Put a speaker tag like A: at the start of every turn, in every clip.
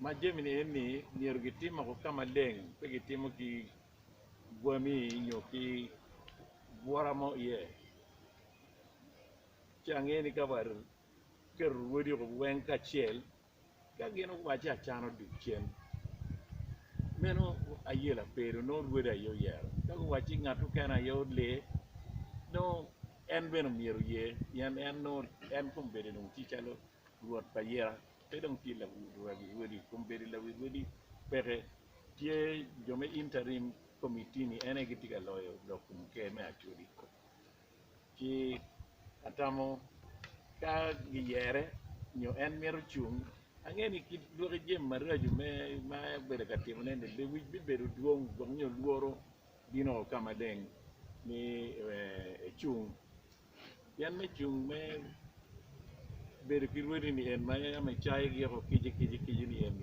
A: ma jemini ni nier gitimo ko kama leng pe gitimo ki gwami nyo ki buora mo ye changeni ka bar ker wodi ko wen ka chel ka gino wacha chano duchen meno ayela pero no weda yo yer ka wachi ngatu kana yo le no en beno miero ye yan en no en kumbere no chichalo ruot payera pedong pila wodi kumbere la wodi pere tie jome interim committee ni ene gitika loyo dokum ke me achuri ki atamo ka giyere nyo en miero chung angeni ki duoge jem maraju me ma bere katimo nende le wi bibero duong gonyo luoro dino kama deng ni chung yan me chung me bere kirwedi ni en ma me chai gi ko kiji ni en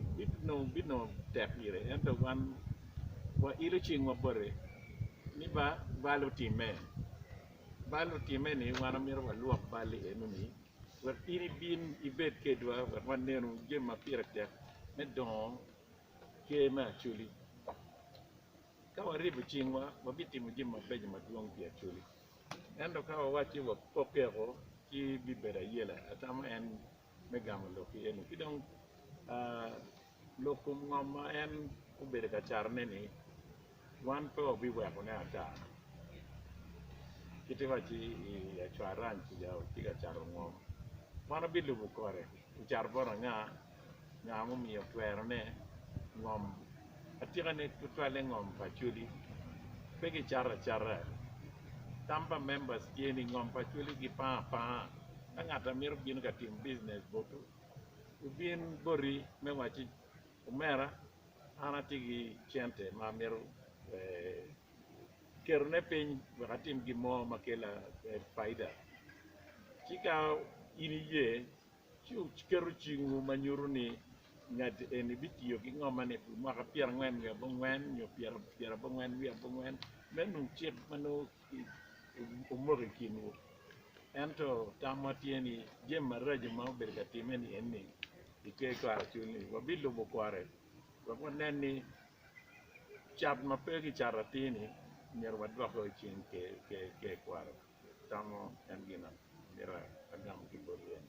A: bino tap ire en to wan wa ilo ching mabore ni balo time ni wana miro wa luok bali enu ni wa ini bin ibet ke dwa wa nenu jema pirate me don ke ma chuli ka wa ribu chingwa wa biti mu jema beje ma duong pia chuli endo ka wa wachi wa popero ki bibera yela atama en megamo lo ki enu kidong lokum ngoma en ubere ka charne ni wan po bi wa ko na ata kiti wachi ya chwaran ki ya tiga charo ngom mana bilu bukore char bora nga mo mi twero ne ngom atira ne tutwale ngom pachuli pegi chara tampa members kieni ngom pachuli gi pa ngata mir bin ka team business botu ubin bori me wachi umera ana tigi chente ma miru kerne piny wakatim gimo makela faida chika ini ye kero chingu manyuru ni ngad eni bitiyo ki ngoma ne maka pier ngwen ga bongwen nyo pier bongwen wi bongwen menu chip manu umuri kinu ento tamatieni jemma raje ma berga timeni enni ike kwara chuni wabilu bukware wakoneni chap mapegi charatini nyarwa dwako chin ke kwaro tamo en gina mira agam ki borien